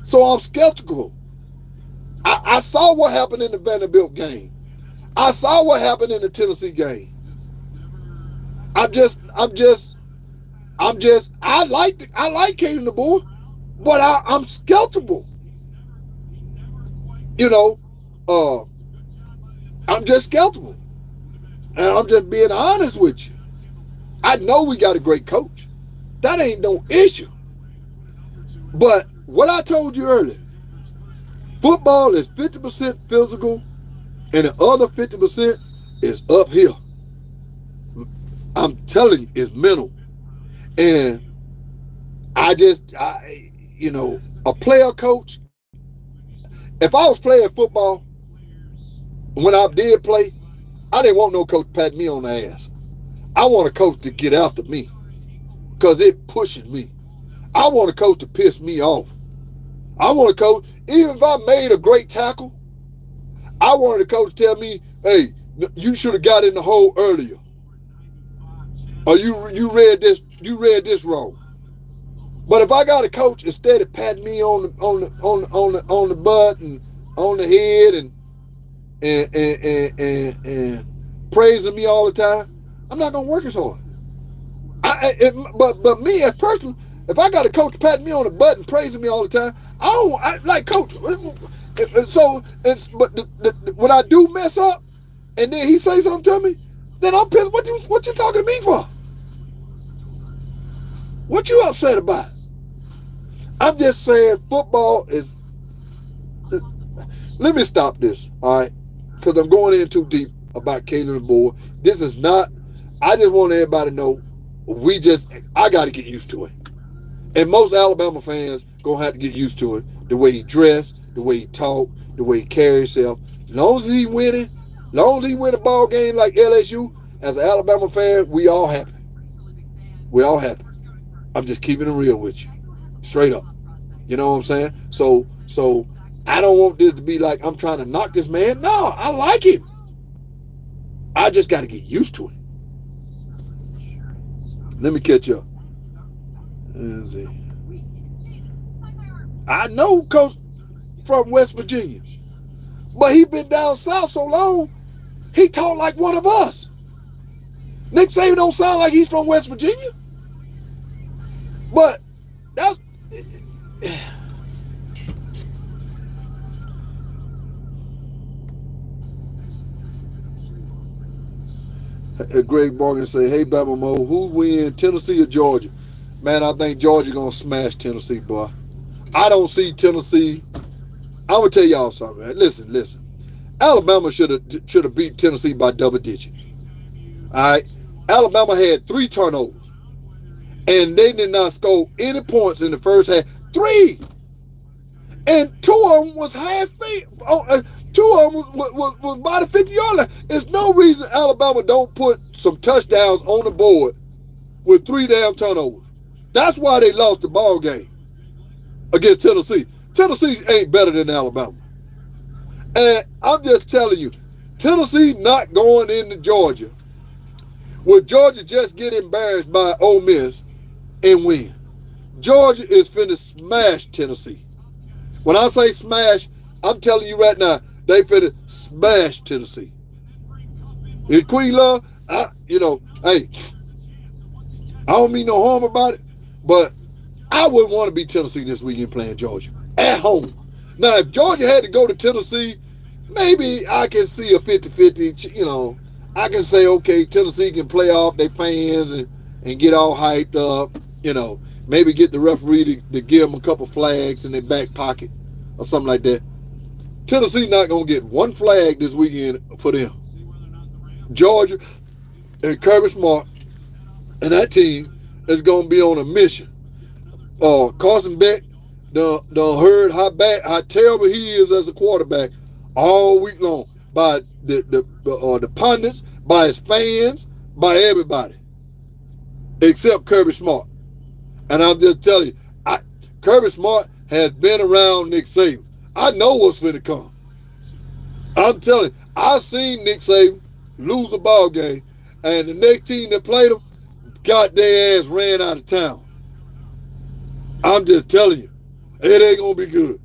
So I'm skeptical. I saw what happened in the Vanderbilt game. I saw what happened in the Tennessee game. I like Kalen DeBoer, but I'm skeptical. I'm just skeptical. And I'm just being honest with you. I know we got a great coach. That ain't no issue. But what I told you earlier, football is 50% physical and the other 50% is uphill. I'm telling you, it's mental. And a player coach, if I was playing football, when I did play, I didn't want no coach patting me on the ass. I want a coach to get after me because it pushes me. I want a coach to piss me off. I want a coach, even if I made a great tackle, I wanted a coach to tell me, hey, you should have got in the hole earlier. Or you read this wrong. But if I got a coach instead of patting me on the butt and on the head and praising me all the time, I'm not gonna work as hard. But me as personal, if I got a coach patting me on the butt and praising me all the time, I like coach. So when I do mess up, and then he say something to me, then I'm pissed. What you talking to me for? What you upset about? I'm just saying football is. Let me stop this, all right? Because I'm going in too deep about Kalen DeBoer. This is not. I just want everybody to know. I got to get used to it. And most Alabama fans gonna have to get used to it. The way he dressed, the way he talk, the way he carry himself. As long as he winning, as long as he win a ball game like LSU, as an Alabama fan, we all happy. We all happy. I'm just keeping it real with you. Straight up. You know what I'm saying? So I don't want this to be like I'm trying to knock this man. No, I like him. I just got to get used to it. Let me catch up. Let's see. I know Coach from West Virginia, but he been down south so long, he talk like one of us. Nick Saban don't sound like he's from West Virginia, but that's. Greg Morgan say, hey, Bama Moore, who win, Tennessee or Georgia? Man, I think Georgia going to smash Tennessee, boy. I don't see Tennessee. I'm going to tell y'all something, man. Listen. Alabama should have beat Tennessee by double digits. All right? Alabama had 3 turnovers, and they did not score any points in the first half. 3! And 2 of them was half feet. 2 of them was by the 50-yard line. There's no reason Alabama don't put some touchdowns on the board with 3 damn turnovers. That's why they lost the ball game against Tennessee. Tennessee ain't better than Alabama. And I'm just telling you, Tennessee not going into Georgia. Will Georgia just get embarrassed by Ole Miss and win? Georgia is finna smash Tennessee. When I say smash, I'm telling you right now, they finna smash Tennessee. In Queen Love, hey, I don't mean no harm about it, but I wouldn't want to be Tennessee this weekend playing Georgia at home. Now, if Georgia had to go to Tennessee, maybe I can see a 50-50, I can say, okay, Tennessee can play off their fans and get all hyped up, maybe get the referee to give them a couple flags in their back pocket or something like that. Tennessee not going to get one flag this weekend for them. Georgia and Kirby Smart and that team is going to be on a mission. Carson Beck done heard how terrible he is as a quarterback all week long by the pundits, by his fans, by everybody, except Kirby Smart. And I'm just telling you, Kirby Smart has been around Nick Saban. I know what's finna come. I'm telling you, I've seen Nick Saban lose a ball game, and the next team that played him got their ass ran out of town. I'm just telling you, it ain't gonna be good.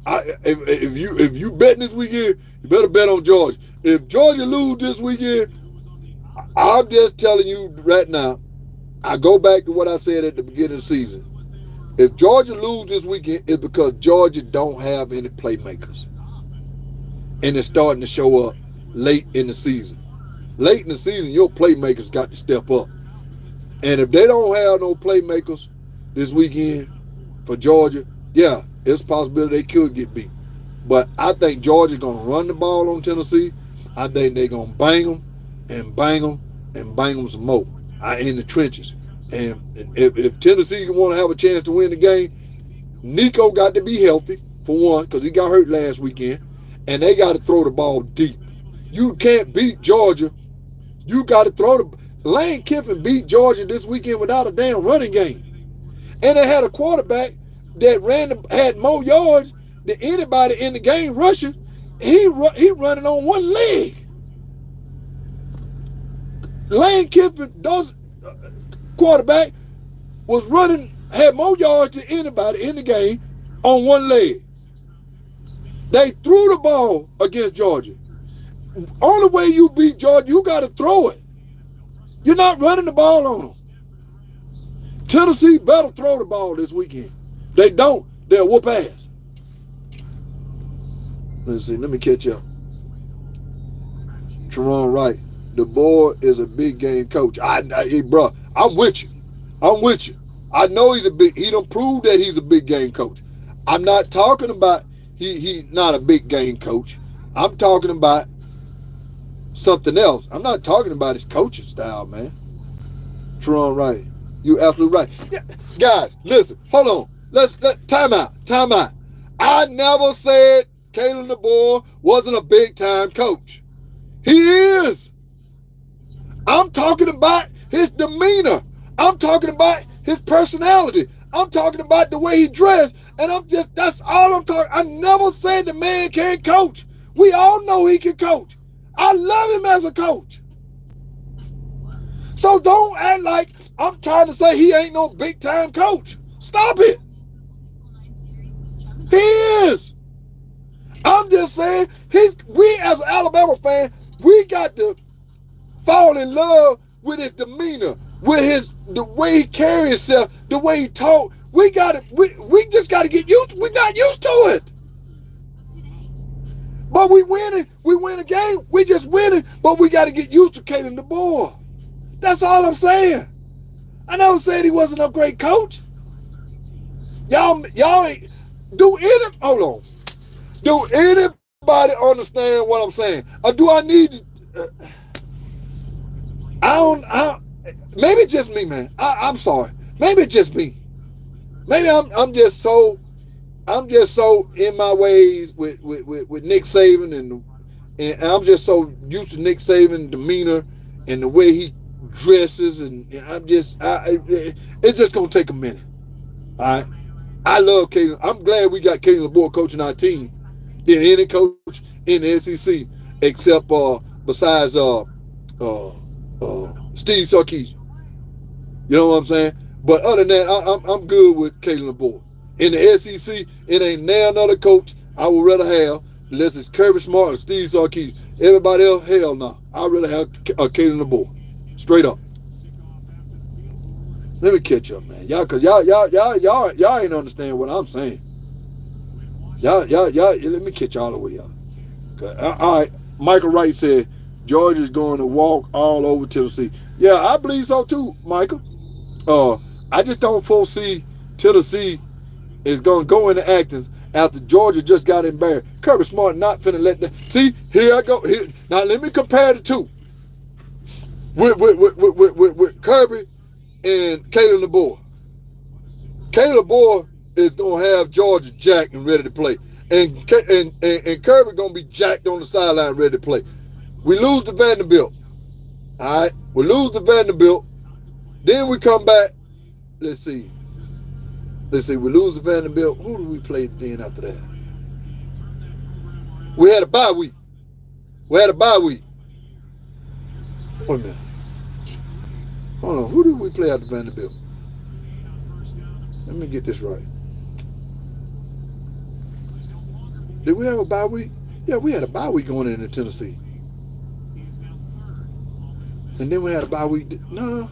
If you betting this weekend, you better bet on Georgia. If Georgia lose this weekend, I'm just telling you right now, I go back to what I said at the beginning of the season. If Georgia lose this weekend, it's because Georgia don't have any playmakers. And it's starting to show up late in the season. Late in the season, your playmakers got to step up. And if they don't have no playmakers this weekend for Georgia, yeah, it's a possibility they could get beat. But I think Georgia's going to run the ball on Tennessee. I think they're going to bang them and bang them and bang them some more in the trenches. And if Tennessee want to have a chance to win the game, Nico got to be healthy, for one, because he got hurt last weekend. And they got to throw the ball deep. You can't beat Georgia. You got to throw the... Lane Kiffin beat Georgia this weekend without a damn running game. And they had a quarterback that had more yards than anybody in the game rushing. He running on one leg. Lane Kiffin, quarterback, had more yards than anybody in the game on one leg. They threw the ball against Georgia. Only way you beat Georgia, you got to throw it. You're not running the ball on them. Tennessee better throw the ball this weekend. They don't, they'll whoop ass. Let's see, let me catch up. Teron Wright, the boy is a big game coach. Bro, I'm with you. I know he done proved that he's a big game coach. I'm not talking about he's not a big game coach. I'm talking about something else. I'm not talking about his coaching style, man. Teron Wright, you absolutely right. Yeah, guys, listen, hold on. Let's time out. I never said Kalen DeBoer wasn't a big time coach. He is. I'm talking about his demeanor. I'm talking about his personality. I'm talking about the way he dressed. And that's all I'm talking. I never said the man can't coach. We all know he can coach. I love him as a coach. So don't act like I'm trying to say he ain't no big time coach. Stop it. He is. I'm just saying, we as an Alabama fan, we got to fall in love with his demeanor, with the way he carries himself, the way he talk. We just got to get used. We're not used to it. But we win a game. We just winning, but we got to get used to Kalen DeBoer. That's all I'm saying. I never said he wasn't a great coach. Y'all ain't hold on. Do anybody understand what I'm saying? Or do I need maybe it's just me, man. I'm sorry. Maybe it's just me. Maybe I'm just so in my ways with Nick Saban and I'm just so used to Nick Saban's demeanor and the way he dresses, and it's just gonna take a minute. All right. I love Kalen. I'm glad we got Kalen DeBoer coaching our team than any coach in the SEC except besides Steve Sarkisian. You know what I'm saying? But other than that, I'm good with Kalen DeBoer. In the SEC, it ain't now another coach I would rather have, unless it's Kirby Smart or Steve Sarkisian. Everybody else, hell no. I'd rather have Kalen DeBoer. Straight up. Let me catch up, man. Cause y'all ain't understand what I'm saying. Y'all, let me catch y'all the way up. All right. Michael Wright said Georgia's going to walk all over Tennessee. Yeah, I believe so too, Michael. I just don't foresee Tennessee is going to go into Athens after Georgia just got embarrassed. Kirby Smart not finna let that. See, here I go. Here. Now let me compare the two with Kirby and Kalen DeBoer. Kalen DeBoer is going to have Georgia jacked and ready to play. And Kirby going to be jacked on the sideline ready to play. We lose to Vanderbilt. All right? We lose to Vanderbilt. Then we come back. Let's see. We lose to Vanderbilt. Who do we play then after that? We had a bye week. Wait a minute. Hold on. Who did we play after Vanderbilt? Let me get this right. Did we have a bye week? Yeah, we had a bye week going into Tennessee. And then we had a bye week. No.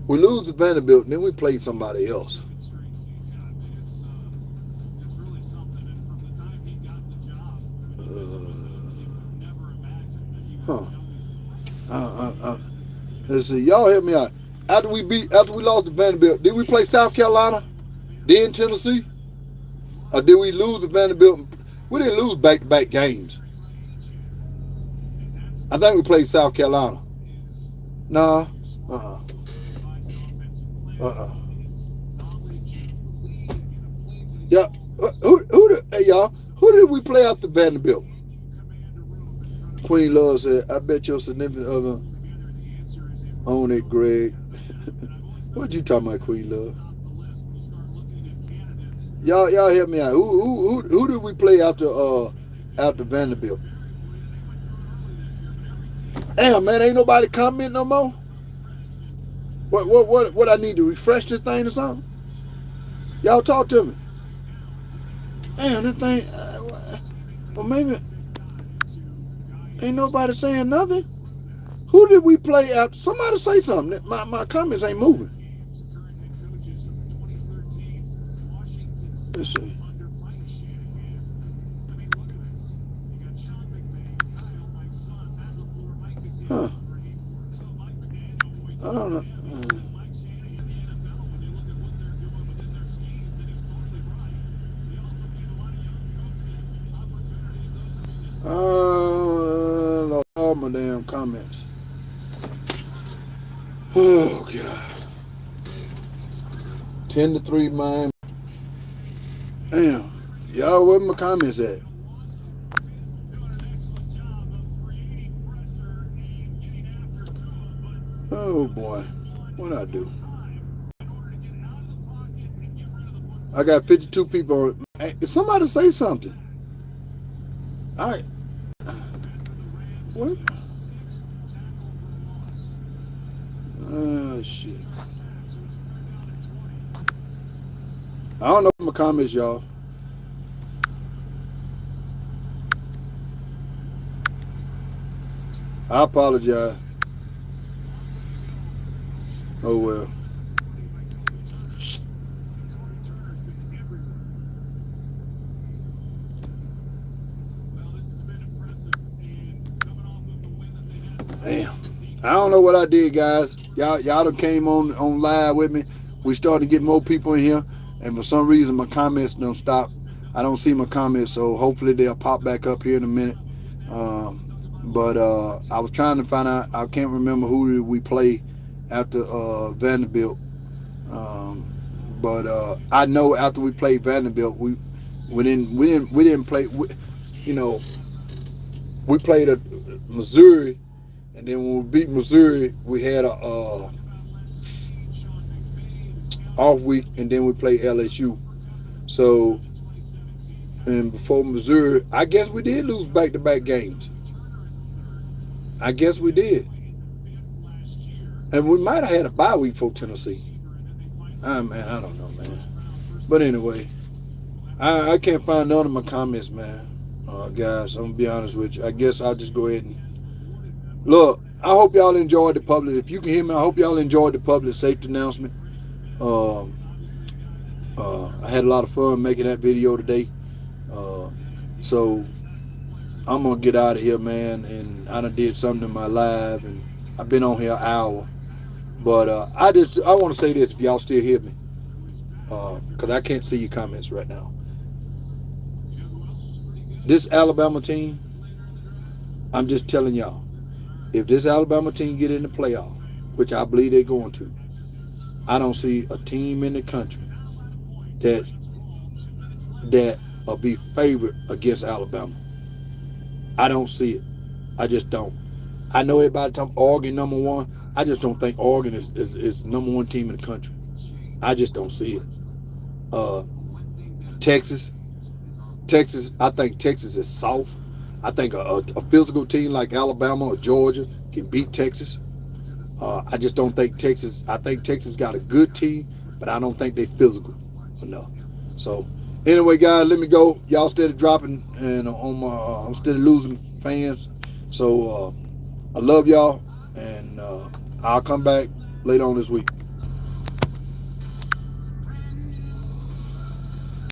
We lose to Vanderbilt, and then we play somebody else. Let's see. Y'all help me out. After we lost to Vanderbilt, did we play South Carolina? Then Tennessee? Or did we lose to Vanderbilt? We didn't lose back-to-back games. I think we played South Carolina. No. Yeah. Hey y'all, who did we play after Vanderbilt? Queen Love said, I bet your significant other on it, Greg. What you talking about, Queen Love? Y'all help me out. Who did we play after Vanderbilt? Damn, man, ain't nobody comment no more. What I need to refresh this thing or something? Y'all talk to me. Damn, this thing. Well, maybe ain't nobody saying nothing. Who did we play after? Somebody say something. My comments ain't moving. Let's see. Huh. I don't know. Lost all my damn comments. Oh, God. 10-3, Miami. Damn. Y'all, where my comments at? Oh, boy. What'd I do? I got 52 people. Hey, somebody say something. All right. What? Oh, shit. I don't know my comments, y'all. I apologize. Oh, well. Damn. I don't know what I did, guys. Y'all done came on live with me. We started to get more people in here. And for some reason, my comments don't stop. I don't see my comments, so hopefully they'll pop back up here in a minute. But I was trying to find out. I can't remember who did we play after Vanderbilt. But I know after we played Vanderbilt, we didn't play. We played at Missouri, and then when we beat Missouri, we had a off week, and then we played LSU. So, and before Missouri, I guess we did lose back-to-back games. I guess we did. And we might have had a bye week for Tennessee. Man, I don't know, man. But anyway, I can't find none of my comments, man. Guys, I'm gonna be honest with you. I guess I'll just go ahead and look. I hope y'all enjoyed the public. If you can hear me, I hope y'all enjoyed the public safety announcement. Um, I had a lot of fun making that video today. So I'm gonna get out of here, man. And I done did something in my live, and I've been on here an hour. But I want to say this if y'all still hear me, because I can't see your comments right now. This Alabama team, I'm just telling y'all, if this Alabama team get in the playoff, which I believe they're going to, I don't see a team in the country that will be favored against Alabama. I don't see it. I just don't. I know everybody talking Oregon number one. I just don't think Oregon is number one team in the country. I just don't see it. Texas, I think Texas is soft. I think a physical team like Alabama or Georgia can beat Texas. I just don't think Texas. I think Texas got a good team, but I don't think they physical enough. So anyway, guys, let me go. Y'all steady dropping, and I'm steady losing fans. So I love y'all, and I'll come back later on this week.